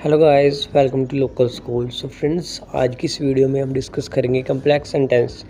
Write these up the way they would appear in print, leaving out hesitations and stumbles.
Hello guys, welcome to local school. So friends, आज की इस वीडियो में हम डिस्कस करेंगे कम्प्लेक्स सेंटेंस।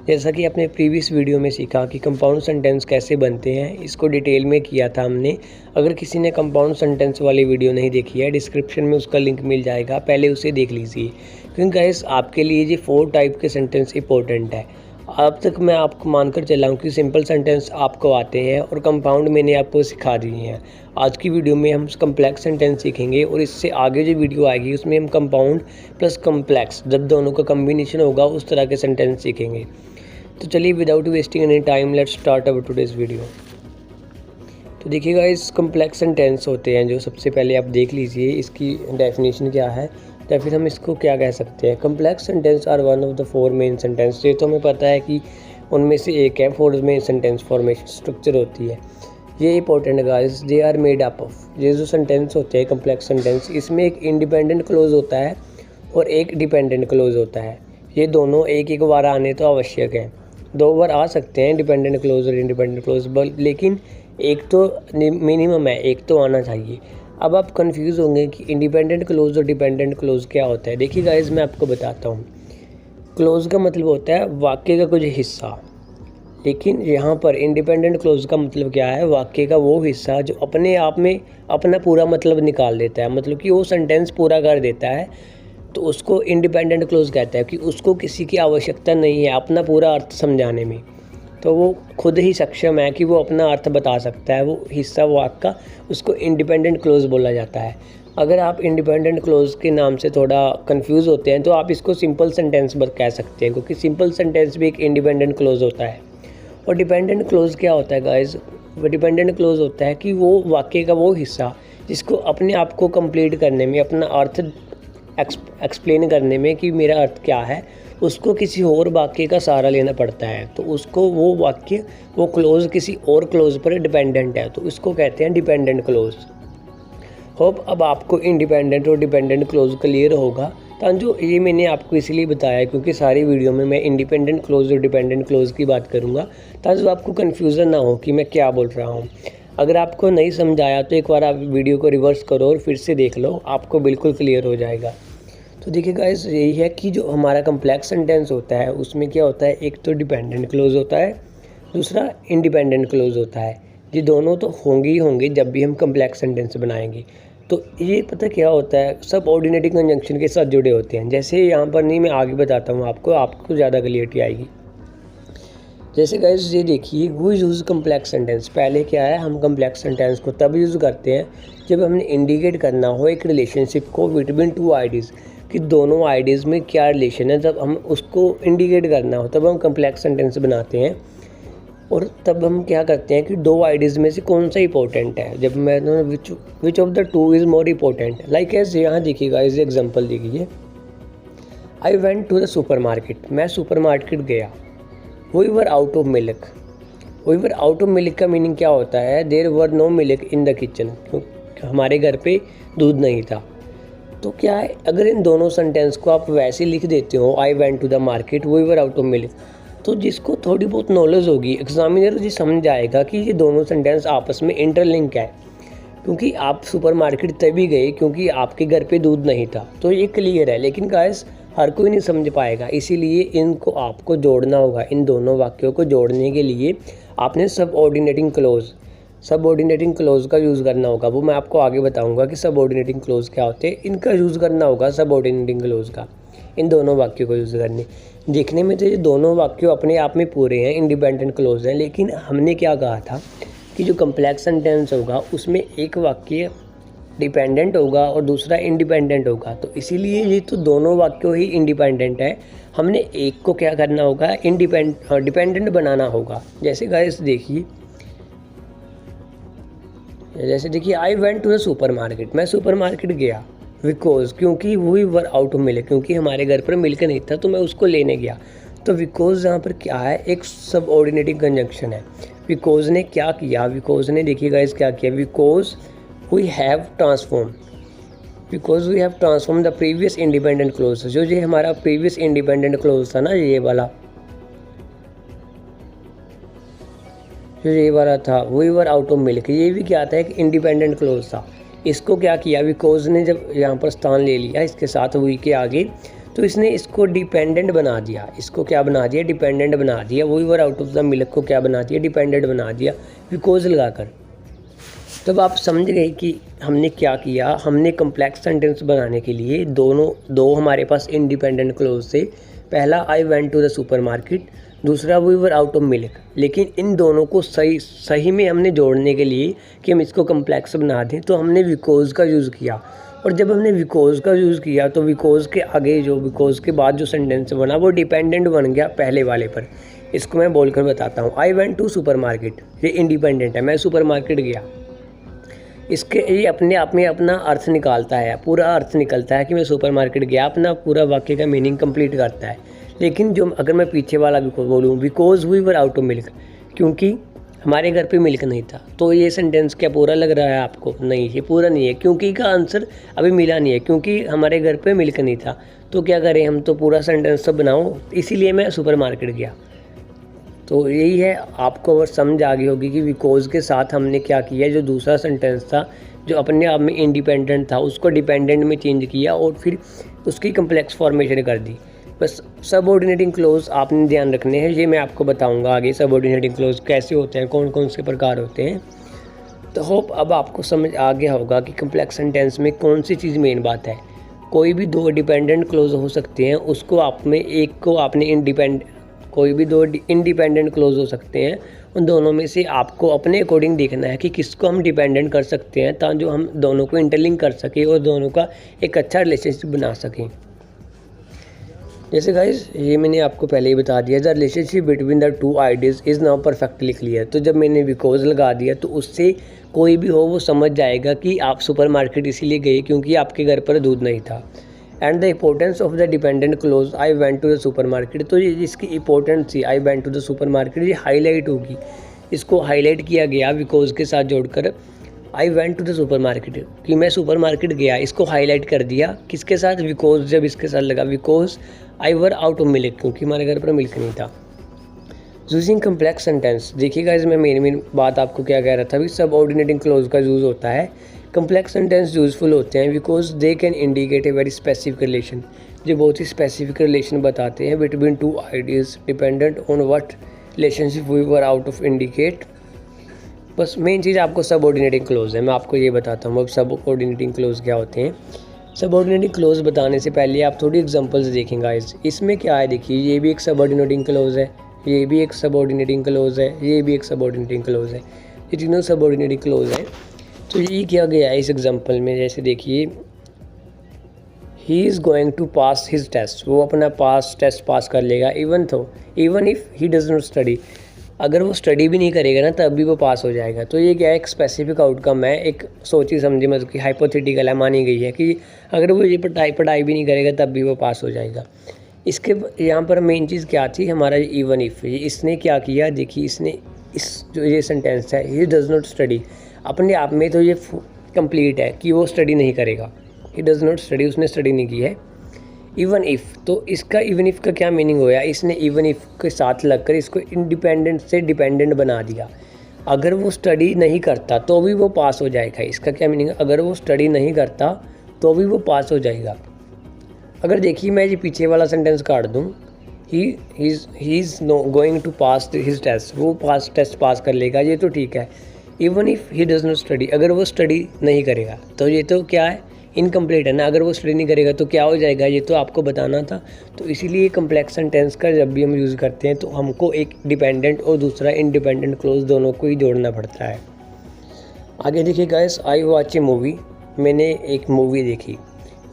जैसा कि आपने प्रीवियस वीडियो में सीखा कि कंपाउंड सेंटेंस कैसे बनते हैं, इसको डिटेल में किया था हमने। अगर किसी ने कंपाउंड सेंटेंस वाली वीडियो नहीं देखी है, डिस्क्रिप्शन में उसका लिंक मिल जाएगा, पहले उसे देख लीजिए। क्योंकि गाइस आपके लिए ये 4 टाइप के सेंटेंस इंपॉर्टेंट है। अब तक मैं आपको मानकर चला हूँ कि सिंपल सेंटेंस आपको आते हैं और कंपाउंड मैंने आपको सिखा दिए हैं। आज की वीडियो में हम कम्प्लेक्स सेंटेंस सीखेंगे और इससे आगे जो वीडियो आएगी उसमें हम कंपाउंड प्लस कम्प्लेक्स, जब दोनों का कम्बिनेशन होगा उस तरह के सेंटेंस सीखेंगे। तो चलिए without wasting any time let's start our today's video. तो देखिएगा, इस कम्प्लेक्स सेंटेंस होते हैं जो सबसे पहले आप देख लीजिए इसकी डेफिनेशन क्या है या फिर हम इसको क्या कह सकते हैं। Complex sentence are one of the 4 main sentence. ये तो हमें पता है कि उनमें से एक है 4 मेन सेंटेंस फॉर्मेशन स्ट्रक्चर होती है। ये important guys, they are made up of. ये जो सेंटेंस होते हैं कम्प्लेक्स सेंटेंस, इसमें एक इंडिपेंडेंट क्लोज होता है और एक डिपेंडेंट क्लोज होता है। ये दोनों एक एक बार आने तो आवश्यक है। 2 बार आ सकते हैं डिपेंडेंट क्लोज और इंडिपेंडेंट क्लोज, लेकिन एक तो मिनिमम है, एक तो आना चाहिए। अब आप कंफ्यूज होंगे कि इंडिपेंडेंट क्लोज और डिपेंडेंट क्लोज क्या होता है। देखिए गाइस, मैं आपको बताता हूँ। क्लोज का मतलब होता है वाक्य का कुछ हिस्सा, लेकिन यहाँ पर इंडिपेंडेंट क्लोज का मतलब क्या है, वाक्य का वो हिस्सा जो अपने आप में अपना पूरा मतलब निकाल देता है, मतलब कि वो सेंटेंस पूरा कर देता है। तो उसको इंडिपेंडेंट क्लोज कहता है कि उसको किसी की आवश्यकता नहीं है अपना पूरा अर्थ समझाने में। तो वो खुद ही सक्षम है कि वो अपना अर्थ बता सकता है, वो हिस्सा वाक्य का, उसको इंडिपेंडेंट क्लोज बोला जाता है। अगर आप इंडिपेंडेंट क्लोज के नाम से थोड़ा कंफ्यूज होते हैं तो आप इसको सिंपल सेंटेंस कह सकते हैं, क्योंकि सिंपल सेंटेंस भी एक इंडिपेंडेंट क्लोज होता है। और डिपेंडेंट क्लोज क्या होता है गाइस? डिपेंडेंट क्लोज होता है कि वो वाक्य का वो हिस्सा जिसको अपने आप को कंप्लीट करने में, अपना अर्थ एक्सप्लेन करने में कि मेरा अर्थ क्या है, उसको किसी और वाक्य का सहारा लेना पड़ता है। तो उसको वो वाक्य, वो क्लोज किसी और क्लोज पर डिपेंडेंट है, तो इसको कहते हैं डिपेंडेंट क्लोज। होप अब आपको इंडिपेंडेंट और डिपेंडेंट क्लोज क्लियर होगा। जो ये मैंने आपको इसलिए बताया क्योंकि सारी वीडियो में मैं इंडिपेंडेंट क्लोज और डिपेंडेंट क्लोज की बात करूँगा, ताकि आपको कन्फ्यूज़न ना हो कि मैं क्या बोल रहा हूँ। अगर आपको नहीं समझ आया तो एक बार आप वीडियो को रिवर्स करो और फिर से देख लो, आपको बिल्कुल क्लियर हो जाएगा। तो देखिए गाइस, यही है कि जो हमारा कम्प्लेक्स सेंटेंस होता है उसमें क्या होता है, एक तो डिपेंडेंट क्लोज होता है, दूसरा इंडिपेंडेंट क्लोज होता है। ये दोनों तो होंगे ही होंगे जब भी हम कम्प्लेक्स सेंटेंस बनाएंगे। तो ये पता क्या होता है, सब ऑर्डिनेटिंग कंजंक्शन के साथ जुड़े होते हैं। जैसे यहाँ पर नहीं, मैं आगे बताता हूँ आपको ज़्यादा क्लियरिटी आएगी। जैसे गाइस ये देखिए, वो यूज़ कम्प्लेक्स सेंटेंस। पहले क्या है, हम कम्प्लेक्स सेंटेंस को तब यूज़ करते हैं जब हमने इंडिकेट करना हो एक रिलेशनशिप को बिटवीन 2 आइडियाज़, कि दोनों आइडियाज़ में क्या रिलेशन है। जब हम उसको इंडिकेट करना हो तब हम कम्प्लेक्स सेंटेंस बनाते हैं। और तब हम क्या करते हैं कि 2 आइडियाज़ में से कौन सा इंपॉर्टेंट है, जब मैं which of the 2 is more important. Like as यहाँ देखिएगा, इस एग्जांपल देखिए, I went to the super market. मैं सुपर मार्केट गया। We were out of milk. We were out of milk का मीनिंग क्या होता है, there were no milk in the kitchen. हमारे घर पे दूध नहीं था। तो क्या है, अगर इन दोनों सेंटेंस को आप वैसे लिख देते हो, I went to the market, we were out of milk, तो जिसको थोड़ी बहुत नॉलेज होगी, एग्जामिनर जी समझ जाएगा कि ये दोनों सेंटेंस आपस में इंटरलिंक है। क्योंकि आप सुपर मार्केट तभी गए क्योंकि आपके घर पे दूध नहीं था, तो ये क्लियर है। लेकिन गाइस, हर कोई नहीं समझ पाएगा, इसीलिए इनको आपको जोड़ना होगा। इन दोनों वाक्यों को जोड़ने के लिए आपने सबऑर्डिनेटिंग क्लोज का यूज़ करना होगा। वो मैं आपको आगे बताऊंगा कि सबऑर्डिनेटिंग क्लोज क्या होते हैं। इनका यूज़ करना होगा सबऑर्डिनेटिंग क्लोज का, इन दोनों वाक्यों को यूज़ करने। देखने में तो ये दोनों वाक्य अपने आप में पूरे हैं, इंडिपेंडेंट क्लोज हैं, लेकिन हमने क्या कहा था कि जो कम्प्लेक्स सेंटेंस होगा उसमें एक वाक्य डिपेंडेंट होगा और दूसरा इंडिपेंडेंट होगा। तो इसीलिए ये तो दोनों वाक्यों ही इंडिपेंडेंट है, हमने एक को क्या करना होगा, डिपेंडेंट बनाना होगा। जैसे गाइस देखिए, I went to the super market. मैं सुपर मार्केट गया बिकॉज, क्योंकि we were out of milk, क्योंकि हमारे घर पर मिल्क नहीं था तो मैं उसको लेने गया। तो बिकॉज यहाँ पर क्या है, एक सबऑर्डिनेटिंग कंजंक्शन है। बिकॉज ने क्या किया, बिकॉज ने देखिए गाइस क्या किया, because we have transform the previous independent clause. जो ये हमारा प्रीवियस इंडिपेंडेंट क्लोज था ना, ये वाला जो ये वाला था, we were out of milk, ये भी क्या था, एक इंडिपेंडेंट क्लोज था। इसको क्या किया, बिकॉज ने जब यहाँ पर स्थान ले लिया इसके साथ वी के आगे, तो इसने इसको डिपेंडेंट बना दिया। इसको क्या बना दिया, डिपेंडेंट बना दिया। We were out of the milk को क्या बना दिया, डिपेंडेंट बना दिया बिकॉज लगाकर। तब आप समझ गए कि हमने क्या किया। हमने कम्प्लेक्स सेंटेंस बनाने के लिए दो हमारे पास इंडिपेंडेंट क्लोज थे। पहला I went to the super मार्केट, दूसरा we were out of milk. लेकिन इन दोनों को सही में हमने जोड़ने के लिए कि हम इसको कम्प्लेक्स बना दें, तो हमने बिकॉज का यूज़ किया। और जब हमने बिकॉज का यूज़ किया तो बिकॉज के आगे बिकॉज के बाद जो सेंटेंस बना वो डिपेंडेंट बन गया पहले वाले पर। इसको मैं बोलकर बताता हूँ। I went to supermarket, ये इंडिपेंडेंट है, मैं सुपर मार्केट गया। इसके ये अपने आप में अपना अर्थ निकालता है, पूरा अर्थ निकलता है कि मैं सुपर मार्केट गया, अपना पूरा वाक्य का मीनिंग कंप्लीट करता है। लेकिन जो अगर मैं पीछे वाला बोलूँ, because we were out of milk, क्योंकि हमारे घर पे मिल्क नहीं था, तो ये सेंटेंस क्या पूरा लग रहा है आपको? नहीं, ये पूरा नहीं है, क्योंकि का आंसर अभी मिला नहीं है। क्योंकि हमारे घर पे मिल्क नहीं था तो क्या करें हम, तो पूरा सेंटेंस तो बनाओ, इसीलिए मैं सुपर मार्केट गया। तो यही है, आपको अगर समझ आ गई होगी कि बिकॉज के साथ हमने क्या किया, जो दूसरा सेंटेंस था जो अपने आप में इंडिपेंडेंट था उसको डिपेंडेंट में चेंज किया और फिर उसकी कम्प्लेक्स फॉर्मेशन कर दी। बस सबऑर्डिनेटिंग क्लोज आपने ध्यान रखने हैं, ये मैं आपको बताऊंगा आगे सबऑर्डिनेटिंग क्लोज कैसे होते हैं, कौन कौन से प्रकार होते हैं। तो होप अब आपको समझ आ गया होगा कि कम्प्लेक्स सेंटेंस में कौन सी चीज़ मेन बात है। कोई भी दो डिपेंडेंट क्लोज हो सकते हैं, उसको आप में एक को आपने कोई भी दो इंडिपेंडेंट क्लोज हो सकते हैं, उन दोनों में से आपको अपने अकॉर्डिंग देखना है कि किसको हम डिपेंडेंट कर सकते हैं, ताकि जो हम दोनों को इंटरलिंक कर सकें और दोनों का एक अच्छा रिलेशनशिप बना सकें। जैसे गाइस ये मैंने आपको पहले ही बता दिया, the relationship between the two ideas is now perfectly clear. तो जब मैंने बिकॉज लगा दिया तो उससे कोई भी हो वो समझ जाएगा कि आप सुपर मार्केट इसीलिए गए क्योंकि आपके घर पर दूध नहीं था। And the importance of the dependent clause, I went to the super market, तो ये जिसकी इंपॉर्टेंस थी I went to the super market, ये हाईलाइट होगी। इसको हाईलाइट किया गया बिकॉज के साथ जोड़कर, I went to the super market कि मैं सुपर मार्केट गया, इसको हाईलाइट कर दिया किसके साथ, बिकॉज जब इसके साथ लगा, because I were out of milk, क्योंकि हमारे घर पर मिल्क नहीं था। यूजिंग कम्प्लेक्स सेंटेंस, देखिएगा इसमें मेन बात आपको क्या कह रहा था, भी सबऑर्डिनेटिंग क्लोज का यूज़ होता है। कम्प्लेक्स सेंटेंस यूज़फुल होते हैं because they can indicate a very specific relation, जो बहुत ही स्पेसिफिक रिलेशन बताते हैं between two ideas dependent on what relationship we were out of indicate. बस मेन चीज़ आपको सबऑर्डिनेटिंग क्लोज है, मैं आपको ये बताता हूँ अब सबऑर्डिनेटिंग क्लोज क्या होते हैं। सबऑर्डिनेटिंग क्लोज बताने से पहले आप थोड़ी एग्जांपल्स देखेंगे गाइस। इसमें क्या है, देखिए ये भी एक सबऑर्डिनेटिंग क्लोज है, ये भी एक सबऑर्डिनेटिंग क्लोज है, ये भी एक सबऑर्डिनेटिंग क्लोज है, ये तीनों सबऑर्डिनेटिंग क्लोज हैं। तो ये किया गया है इस एग्जांपल में, जैसे देखिए he is going to pass his test, वो अपना टेस्ट पास कर लेगा, even if he does not study, अगर वो स्टडी भी नहीं करेगा ना तब भी वो पास हो जाएगा। तो ये क्या है, एक स्पेसिफिक आउटकम है, एक सोची समझी मतलब कि हाइपोथेटिकल है, मानी गई है कि अगर वो ये पढ़ाई भी नहीं करेगा तब भी वो पास हो जाएगा। इसके यहाँ पर मेन चीज़ क्या थी, हमारा इवन इफ़, इसने क्या किया, देखिए इसने जो ये सेंटेंस है, ही डज़ नॉट स्टडी, अपने आप में तो ये कंप्लीट है कि वो स्टडी नहीं करेगा, ही डज़ नॉट स्टडी, उसने स्टडी नहीं की है। इवन इफ़, तो इसका इवन इफ़ का क्या मीनिंग होया, इसने इवन इफ़ के साथ लगकर इसको इंडिपेंडेंट से डिपेंडेंट बना दिया। अगर वो स्टडी नहीं करता तो भी वो पास हो जाएगा, इसका क्या मीनिंग है, अगर वो स्टडी नहीं करता तो भी वो पास हो जाएगा। अगर देखिए मैं ये पीछे वाला सेंटेंस काट दूँ, he is going to pass his test, वो टेस्ट पास कर लेगा, ये तो ठीक है। Even if he does not study, अगर वो स्टडी नहीं करेगा तो ये तो क्या है, इनकम्प्लीट है ना, अगर वो स्टडी नहीं करेगा तो क्या हो जाएगा, ये तो आपको बताना था। तो इसीलिए कम्प्लेक्स सेंटेंस का जब भी हम यूज़ करते हैं तो हमको एक डिपेंडेंट और दूसरा इंडिपेंडेंट क्लोज दोनों को ही जोड़ना पड़ता है। आगे देखिए guys, I watch A movie, मैंने एक मूवी देखी,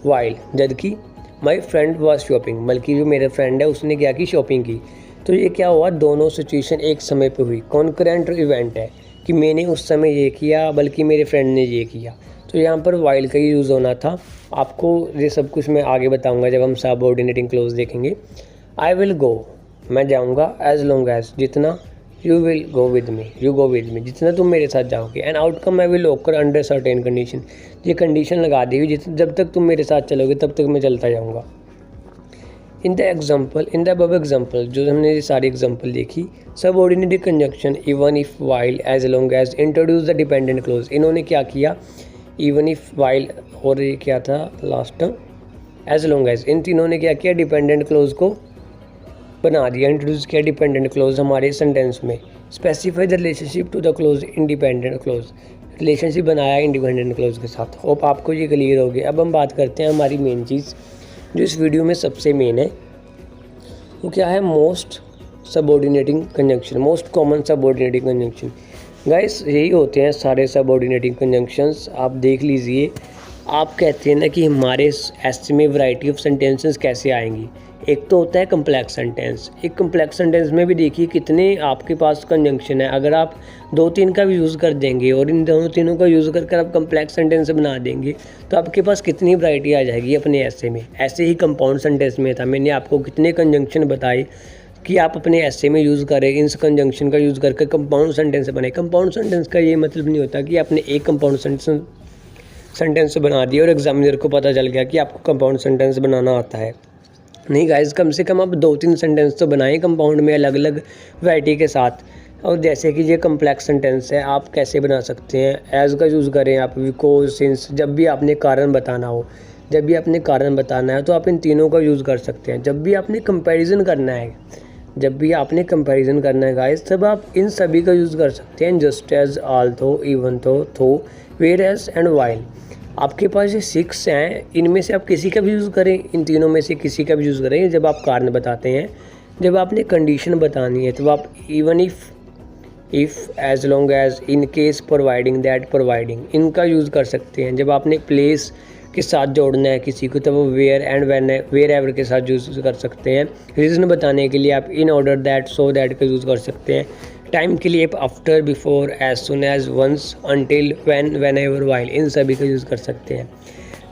वाइल, जबकि माई फ्रेंड वॉज शॉपिंग, बल्कि जो मेरा फ्रेंड है उसने क्या की, शॉपिंग की। तो ये क्या हुआ, दोनों सिचुएशन एक समय पे हुई, कॉन्करेंट इवेंट है कि मैंने उस समय ये किया बल्कि मेरे फ्रेंड ने ये किया। तो यहाँ पर वाइल का ही यूज़ होना था। आपको ये सब कुछ मैं आगे बताऊंगा जब हम सबऑर्डिनेटिंग क्लोज देखेंगे। आई विल गो, मैं जाऊँगा, एज लॉन्ग एज, जितना, you will go with me, you go with me, जितना तुम मेरे साथ जाओगे। And outcome I will occur under certain condition, ये कंडीशन लगा दी हुई, जब तक तुम मेरे साथ चलोगे तब तक मैं चलता जाऊँगा। इन द अबव एग्जाम्पल, जो हमने ये सारी एग्जाम्पल देखी, subordinate conjunction even if, while, as long as introduce the dependent clause, इन्होंने क्या किया, इवन इफ, वाइल, और ये क्या था लास्ट, एज लॉन्ग एज। इन तीनों ने क्या किया, डिपेंडेंट क्लोज को बना दिया, इंट्रोड्यूस किया डिपेंडेंट क्लोज हमारे सेंटेंस में। Specify the relationship to the clause independent clause, relationship बनाया इंडिपेंडेंट क्लोज के साथ। होप आपको ये क्लियर हो गया। अब हम बात करते हैं हमारी मेन चीज़ जो इस वीडियो में सबसे मेन है, वो क्या है, most subordinating conjunction, most common subordinating conjunction. Guys यही होते हैं सारे सबऑर्डिनेटिंग कंजंक्शंस। आप देख लीजिए, आप कहते हैं ना कि हमारे ऐसे में वैरायटी ऑफ सेंटेंसेस कैसे आएंगी। एक तो होता है कम्प्लेक्स सेंटेंस। एक कम्प्लेक्स सेंटेंस में भी देखिए कितने आपके पास कंजंक्शन है। अगर आप 2-3 का भी यूज़ कर देंगे और इन दोनों तीनों का यूज़ करके आप कम्प्लेक्स सेंटेंस बना देंगे तो आपके पास कितनी वैरायटी आ जाएगी अपने ऐसे में। ऐसे ही कंपाउंड सेंटेंस में था, मैंने आपको कितने कंजंक्शन बताए कि आप अपने ऐसे में यूज़ करें, इन कंजंक्शन का यूज़ करके कंपाउंड सेंटेंस बने। कंपाउंड सेंटेंस का ये मतलब नहीं होता कि आपने एक कंपाउंड सेंटेंस बना दिया और एग्जामिनर को पता चल गया कि आपको कंपाउंड सेंटेंस बनाना आता है। नहीं गाइस, कम से कम आप 2-3 सेंटेंस तो बनाएं कंपाउंड में अलग अलग वैरायटी के साथ। और जैसे कि ये कम्प्लेक्स सेंटेंस है, आप कैसे बना सकते हैं, एज का यूज़ करें आप, बिकॉज, सिंस। जब भी आपने कारण बताना हो, जब भी आपने कारण बताना है तो आप इन तीनों का यूज़ कर सकते हैं। जब भी आपने कंपैरिजन करना है, जब भी आपने कंपैरिजन करना है गाइस, तब आप इन सभी का यूज़ कर सकते हैं। जस्ट एज, आल्थो, इवन थो, वेयर एज एंड वाइल। आपके पास ये 6 हैं, इनमें से आप किसी का भी यूज़ करें, इन तीनों में से किसी का भी यूज़ करें। जब आप कारण बताते हैं, जब आपने कंडीशन बतानी है, तो आप even if, as long as, in case, providing, that, providing, इनका यूज़ कर सकते हैं। जब आपने प्लेस के साथ जोड़ना है किसी को, तब वो वेयर एंड वेयर एवर के साथ यूज़ कर सकते हैं। रीज़न बताने के लिए आप in order, that, so, that का यूज़ कर सकते हैं। टाइम के लिए आप after, before, as soon as, once, until, when, whenever, while, इन सभी का यूज़ कर सकते हैं।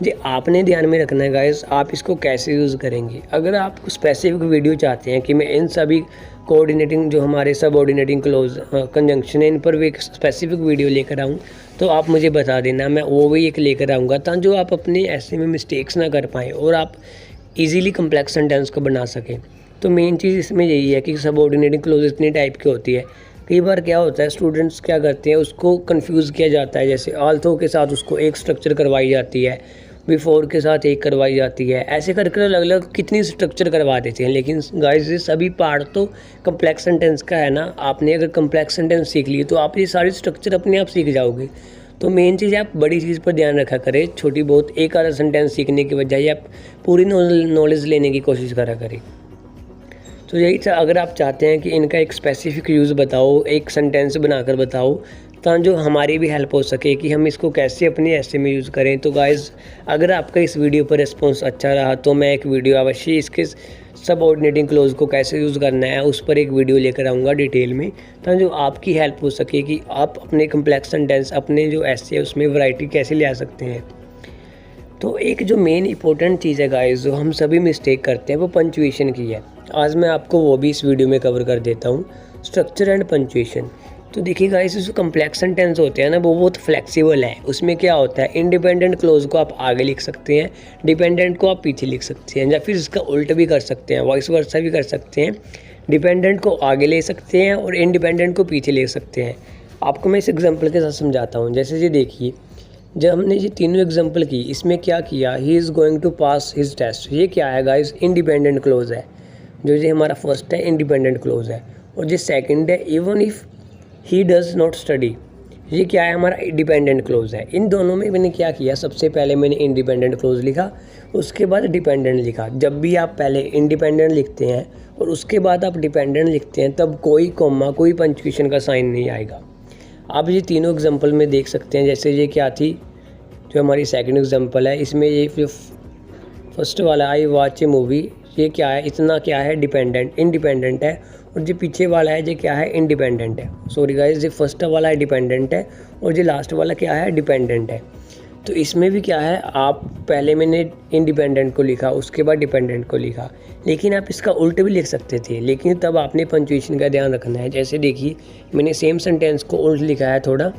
जी आपने ध्यान में रखना है गाइस, आप इसको कैसे यूज़ करेंगे। अगर आप स्पेसिफिक वीडियो चाहते हैं कि मैं इन सभी कोऑर्डिनेटिंग जो हमारे सबऑर्डिनेटिंग क्लोज कंजंक्शन है, इन पर भी एक स्पेसिफिक वीडियो लेकर आऊँ तो आप मुझे बता देना, मैं वो भी एक लेकर आऊँगा, ताकि जो आप अपने ऐसे में मिस्टेक्स ना कर पाएँ और आप इजीली कम्प्लेक्स सेंटेंस को बना सकें। तो मेन चीज़ इसमें यही है कि सबऑर्डिनेटिंग क्लोज इतनी टाइप की होती है। कई बार क्या होता है, स्टूडेंट्स क्या करते हैं, उसको कंफ्यूज किया जाता है। जैसे आल्थो के साथ उसको एक स्ट्रक्चर करवाई जाती है, बिफोर के साथ एक करवाई जाती है, ऐसे करके अलग अलग कितनी स्ट्रक्चर करवा देते हैं। लेकिन गाइस ये सभी पार्ट तो कम्प्लेक्स सेंटेंस का है ना। आपने अगर कम्प्लेक्स सेंटेंस सीख ली तो आप ये सारी स्ट्रक्चर अपने आप सीख जाओगे। तो मेन चीज़ आप बड़ी चीज़ पर ध्यान रखा करें, छोटी बहुत एक आधा सेंटेंस सीखने की बजाय आप पूरी नॉलेज लेने की कोशिश करा करें। तो यही था, अगर आप चाहते हैं कि इनका एक स्पेसिफिक यूज़ बताओ, एक सेंटेंस बनाकर बताओ, ताकि जो हमारी भी हेल्प हो सके कि हम इसको कैसे अपने ऐसे में यूज़ करें। तो गाइस अगर आपका इस वीडियो पर रिस्पॉन्स अच्छा रहा तो मैं एक वीडियो अवश्य इसके सबऑर्डिनेटिंग क्लोज को कैसे यूज़ करना है उस पर एक वीडियो लेकर आऊँगा डिटेल में, ताकि जो आपकी हेल्प हो सके कि आप अपने कम्प्लेक्स सेंटेंस, अपने जो ऐसे है उसमें वैरायटी कैसे ले आ सकते हैं। तो एक जो मेन इंपॉर्टेंट चीज़ है गाइस, जो हम सभी मिस्टेक करते हैं, वो पंचुएशन की है। आज मैं आपको वो भी इस वीडियो में कवर कर देता हूँ, स्ट्रक्चर एंड पंचुएशन। तो देखिए गाइस, जो कम्प्लेक्स सेंटेंस होते हैं ना, वो बहुत फ्लेक्सिबल है। उसमें क्या होता है, इंडिपेंडेंट क्लोज को आप आगे लिख सकते हैं, डिपेंडेंट को आप पीछे लिख सकते हैं, या फिर इसका उल्ट भी कर सकते हैं, वॉइस वर्सा भी कर सकते हैं। डिपेंडेंट को आगे ले सकते हैं और इंडिपेंडेंट को पीछे ले सकते हैं। आपको मैं इस एग्जाम्पल के साथ समझाता हूँ। जैसे ये देखिए, जब हमने ये तीनों एग्जाम्पल की, इसमें क्या किया, he is going to pass his test, ये क्या है गाइस, इंडिपेंडेंट क्लोज है। जो ये हमारा फर्स्ट है इंडिपेंडेंट क्लोज है, और जो सेकंड है even if he does not study, ये क्या है, हमारा डिपेंडेंट क्लोज है। इन दोनों में मैंने क्या किया, सबसे पहले मैंने इंडिपेंडेंट क्लोज लिखा, उसके बाद डिपेंडेंट लिखा। जब भी आप पहले इंडिपेंडेंट लिखते हैं और उसके बाद आप डिपेंडेंट लिखते हैं, तब कोई कॉमा, कोई पंचुएशन का साइन नहीं आएगा। आप ये तीनों एग्जाम्पल में देख सकते हैं। जैसे ये क्या थी, जो हमारी सेकंड एग्जाम्पल है, इसमें ये फर्स्ट वाला आई वॉच ए मूवी, ये क्या है, इतना क्या है, डिपेंडेंट, इंडिपेंडेंट है। और जो पीछे वाला है ये क्या है, इंडिपेंडेंट है। सॉरी गाइस, ये फर्स्ट वाला है डिपेंडेंट है और ये लास्ट वाला क्या है, डिपेंडेंट है। तो इसमें भी क्या है, आप पहले मैंने इंडिपेंडेंट को लिखा, उसके बाद डिपेंडेंट को लिखा, लेकिन आप इसका उल्ट भी लिख सकते थे, लेकिन तब आपने पंचुएशन का ध्यान रखना है। जैसे देखिए, मैंने सेम सेंटेंस को उल्ट लिखा है थोड़ा,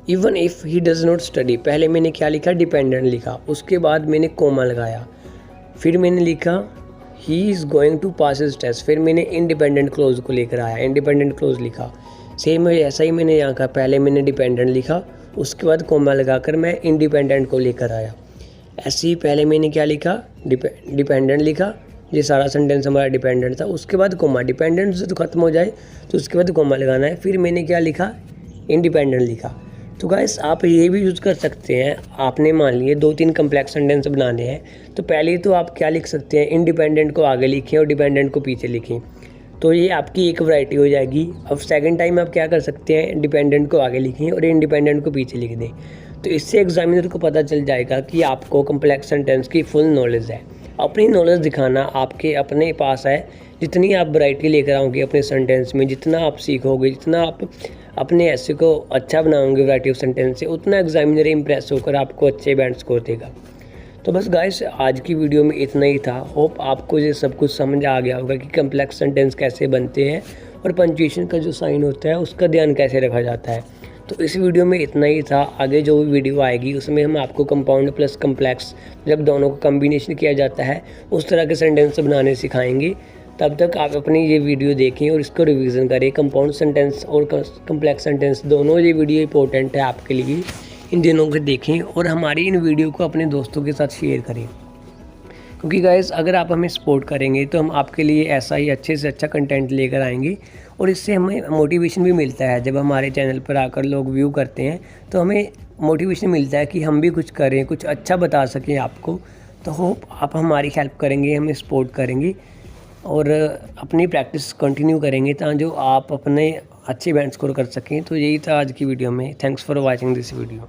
even if he does not study, पहले मैंने क्या लिखा, डिपेंडेंट लिखा, उसके बाद मैंने कोमा लगाया, फिर मैंने लिखा he is going to pass his test, फिर मैंने इंडिपेंडेंट क्लोज को लेकर आया, इंडिपेंडेंट क्लोज लिखा। सेम है ऐसा ही मैंने यहाँ का, पहले मैंने डिपेंडेंट लिखा, उसके बाद कॉमा लगाकर मैं इंडिपेंडेंट को लेकर आया। ऐसे ही पहले मैंने क्या लिखा, डिपेंडेंट लिखा, ये सारा सेंटेंस हमारा डिपेंडेंट था। उसके बाद कॉमा, डिपेंडेंट से तो ख़त्म हो जाए तो उसके बाद कॉमा लगाना है। फिर मैंने क्या लिखा, इंडिपेंडेंट लिखा। तो गाइस आप ये भी यूज़ कर सकते हैं। आपने मान लिए 2-3 कम्प्लेक्स सेंटेंस बनाने हैं, तो पहले तो आप क्या लिख सकते हैं, इंडिपेंडेंट को आगे लिखें और डिपेंडेंट को पीछे लिखें, तो ये आपकी एक वैरायटी हो जाएगी। अब सेकंड टाइम आप क्या कर सकते हैं, डिपेंडेंट को आगे लिखें और इंडिपेंडेंट को पीछे लिख दें। तो इससे एग्जामिनर को पता चल जाएगा कि आपको कम्प्लेक्स सेंटेंस की फुल नॉलेज है। अपनी नॉलेज दिखाना आपके अपने पास है। जितनी आप वैरायटी लेकर आओगे अपने सेंटेंस में, जितना आप सीखोगे, जितना आप अपने ऐसे को अच्छा बनाओगे वैरायटी ऑफ सेंटेंस से, उतना एग्जामिनर इम्प्रेस होकर आपको अच्छे बैंड स्कोर देगा। तो बस गाइस आज की वीडियो में इतना ही था। होप आपको ये सब कुछ समझ आ गया होगा कि कम्प्लेक्स सेंटेंस कैसे बनते हैं और पंक्चुएशन का जो साइन होता है उसका ध्यान कैसे रखा जाता है। तो इस वीडियो में इतना ही था। आगे जो भी वीडियो आएगी उसमें हम आपको कंपाउंड प्लस कम्प्लेक्स, जब दोनों को कम्बिनेशन किया जाता है, उस तरह के सेंटेंस बनाने सिखाएंगे। तब तक आप अपनी ये वीडियो देखें और इसको रिवीजन करें। कंपाउंड सेंटेंस और कम्प्लेक्स सेंटेंस दोनों ये वीडियो इंपॉर्टेंट है आपके लिए। इन दिनों को देखें और हमारी इन वीडियो को अपने दोस्तों के साथ शेयर करें, क्योंकि गाइस अगर आप हमें सपोर्ट करेंगे तो हम आपके लिए ऐसा ही अच्छे से अच्छा कंटेंट लेकर आएंगे। और इससे हमें मोटिवेशन भी मिलता है। जब हमारे चैनल पर आकर लोग व्यू करते हैं तो हमें मोटिवेशन मिलता है कि हम भी कुछ करें, कुछ अच्छा बता सकें आपको। तो होप आप हमारी हेल्प करेंगे, हमें सपोर्ट करेंगे और अपनी प्रैक्टिस कंटिन्यू करेंगे ताकि आप अपने अच्छे बैंड स्कोर कर सकें। तो यही था आज की वीडियो में। Thanks for watching this video.